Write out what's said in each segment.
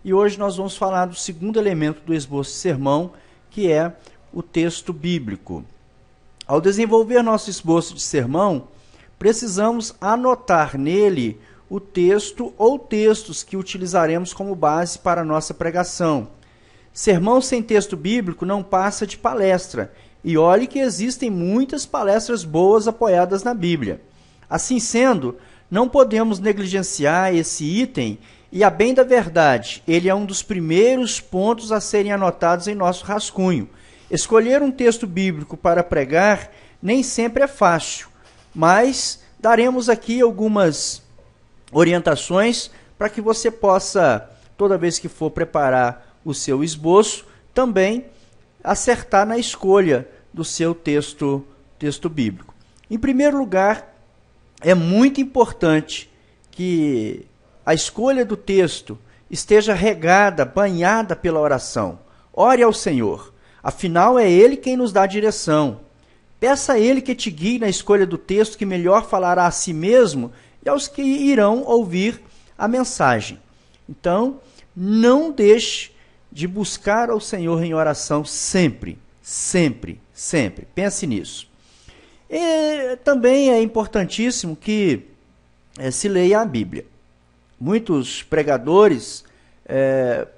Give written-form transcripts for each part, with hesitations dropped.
e hoje nós vamos falar do segundo elemento do esboço de sermão, que é o texto bíblico. Ao desenvolver nosso esboço de sermão, precisamos anotar nele o texto ou textos que utilizaremos como base para a nossa pregação. Sermão sem texto bíblico não passa de palestra, e olhe que existem muitas palestras boas apoiadas na Bíblia. Assim sendo, não podemos negligenciar esse item, e a bem da verdade, ele é um dos primeiros pontos a serem anotados em nosso rascunho. Escolher um texto bíblico para pregar nem sempre é fácil, mas daremos aqui algumas orientações para que você possa, toda vez que for preparar o seu esboço, também acertar na escolha do seu texto bíblico. Em primeiro lugar, é muito importante que a escolha do texto esteja regada, banhada pela oração. Ore ao Senhor, afinal é Ele quem nos dá a direção. Peça a Ele que te guie na escolha do texto que melhor falará a si mesmo e aos que irão ouvir a mensagem. Então, não deixe de buscar ao Senhor em oração sempre, sempre, sempre. Pense nisso. E também é importantíssimo que se leia a Bíblia. Muitos pregadores,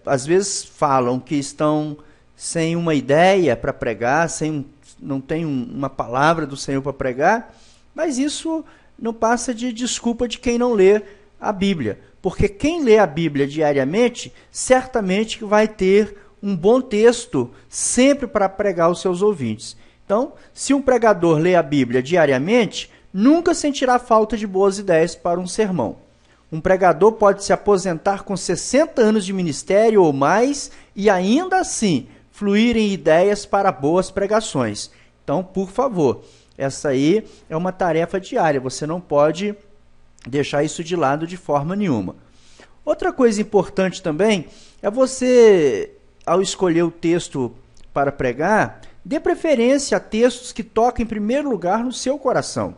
às vezes, falam que estão sem uma ideia para pregar, não tem uma palavra do Senhor para pregar, mas isso não passa de desculpa de quem não lê a Bíblia. Porque quem lê a Bíblia diariamente, certamente vai ter um bom texto sempre para pregar aos seus ouvintes. Então, se um pregador lê a Bíblia diariamente, nunca sentirá falta de boas ideias para um sermão. Um pregador pode se aposentar com 60 anos de ministério ou mais e ainda assim fluírem ideias para boas pregações. Então, por favor, essa aí é uma tarefa diária, você não pode deixar isso de lado de forma nenhuma. Outra coisa importante também é você, ao escolher o texto para pregar, dê preferência a textos que tocam em primeiro lugar no seu coração.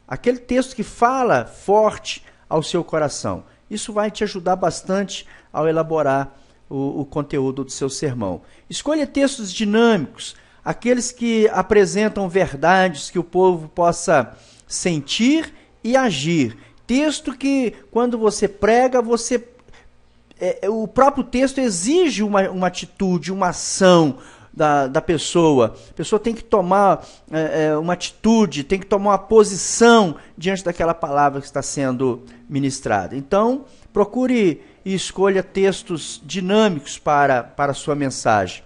Aquele texto que fala forte ao seu coração. Isso vai te ajudar bastante ao elaborar o conteúdo do seu sermão. Escolha textos dinâmicos, aqueles que apresentam verdades que o povo possa sentir e agir. Texto que, quando você prega, o próprio texto exige uma atitude, uma ação da pessoa. A pessoa tem que tomar uma atitude, tem que tomar uma posição diante daquela palavra que está sendo ministrada. Então, procure e escolha textos dinâmicos para a sua mensagem.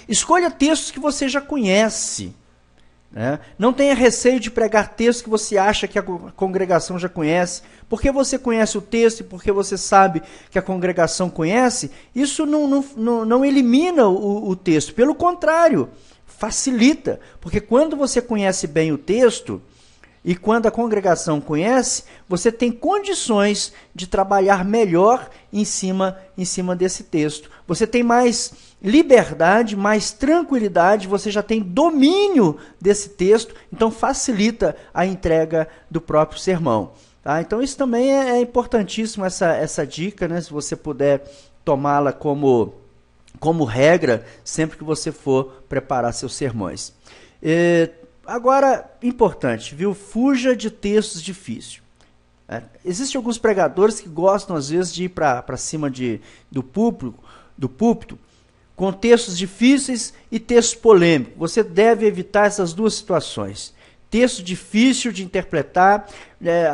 Escolha textos que você já conhece. Não tenha receio de pregar textos que você acha que a congregação já conhece. Porque você conhece o texto e porque você sabe que a congregação conhece, isso não elimina o texto. Pelo contrário, facilita. Porque quando você conhece bem o texto e quando a congregação conhece, você tem condições de trabalhar melhor em cima desse texto. Você tem mais liberdade, mais tranquilidade, você já tem domínio desse texto, então facilita a entrega do próprio sermão. Tá? Então isso também é importantíssimo, essa dica, né? Se você puder tomá-la como regra, sempre que você for preparar seus sermões. Agora, importante, viu? Fuja de textos difíceis. Existem alguns pregadores que gostam, às vezes, de ir para cima do púlpito, com textos difíceis e textos polêmicos. Você deve evitar essas duas situações. Texto difícil de interpretar,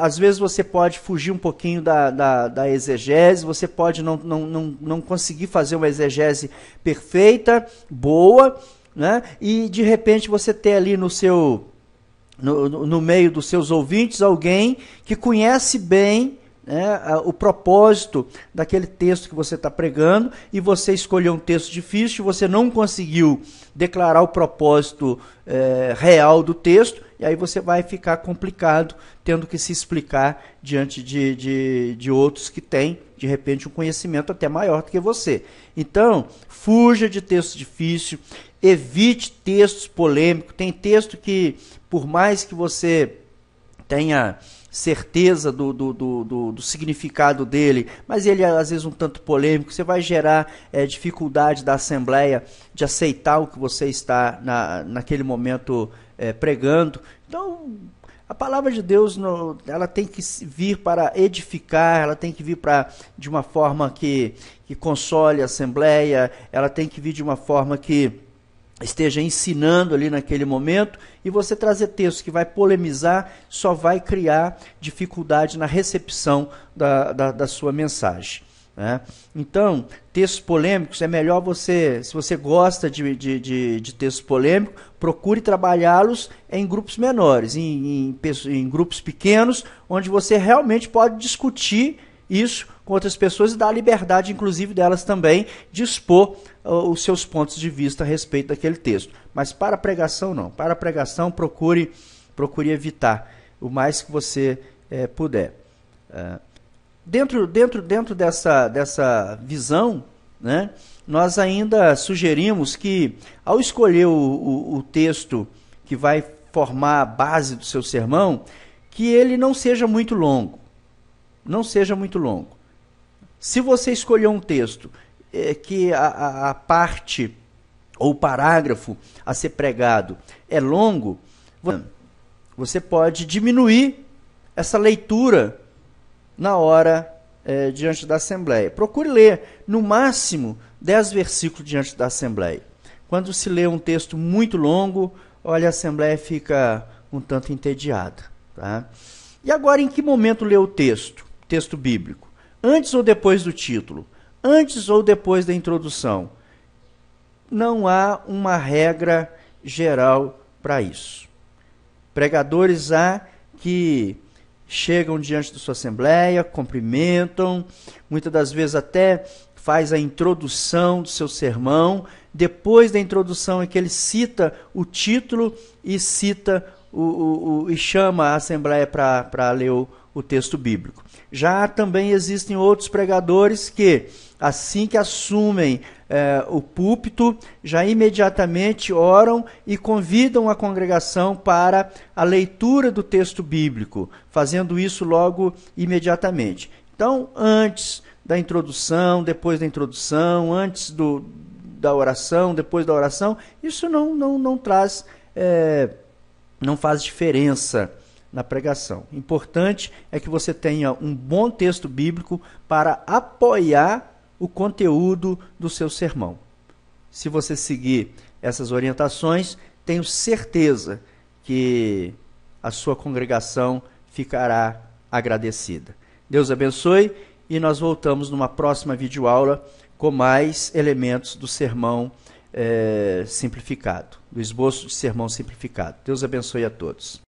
às vezes você pode fugir um pouquinho da exegese, você pode não conseguir fazer uma exegese perfeita, boa, né? E de repente você ter ali no meio dos seus ouvintes alguém que conhece bem, né, o propósito daquele texto que você está pregando, e você escolheu um texto difícil, você não conseguiu declarar o propósito real do texto, e aí você vai ficar complicado, tendo que se explicar diante de outros que têm, de repente, um conhecimento até maior do que você. Então, fuja de texto difícil, evite textos polêmicos. Tem texto que, por mais que você tenha certeza do significado dele, mas ele é às vezes um tanto polêmico, você vai gerar dificuldade da Assembleia de aceitar o que você está naquele momento pregando. Então, a palavra de Deus, ela tem que vir para edificar, ela tem que vir de uma forma que console a Assembleia, ela tem que vir de uma forma que esteja ensinando ali naquele momento, e você trazer texto que vai polemizar só vai criar dificuldade na recepção da sua mensagem, né? Então, textos polêmicos, é melhor você, se você gosta de textos polêmicos, procure trabalhá-los em grupos menores, em grupos pequenos, onde você realmente pode discutir isso com outras pessoas e dar a liberdade, inclusive, delas também de expor os seus pontos de vista a respeito daquele texto. Mas para a pregação, não. Para a pregação, procure evitar o mais que você puder. Dentro dessa visão, né, nós ainda sugerimos que, ao escolher o texto que vai formar a base do seu sermão, que ele não seja muito longo. Não seja muito longo. Se você escolher um texto que a parte ou o parágrafo a ser pregado é longo, você pode diminuir essa leitura na hora diante da Assembleia. Procure ler, no máximo, 10 versículos diante da Assembleia. Quando se lê um texto muito longo, olha, a Assembleia fica um tanto entediada. Tá? E agora, em que momento ler o texto bíblico? Antes ou depois do título? Antes ou depois da introdução? Não há uma regra geral para isso. Pregadores há que chegam diante da sua assembleia, cumprimentam, muitas das vezes até faz a introdução do seu sermão. Depois da introdução é que ele cita o título e e chama a assembleia para ler o texto bíblico. Já também existem outros pregadores que, assim que assumem o púlpito, já imediatamente oram e convidam a congregação para a leitura do texto bíblico, fazendo isso logo imediatamente. Então, antes da introdução, depois da introdução, antes da oração, depois da oração, isso não traz, não faz diferença na pregação. Importante é que você tenha um bom texto bíblico para apoiar o conteúdo do seu sermão. Se você seguir essas orientações, tenho certeza que a sua congregação ficará agradecida. Deus abençoe e nós voltamos numa próxima videoaula com mais elementos do sermão simplificado, do esboço de sermão simplificado. Deus abençoe a todos.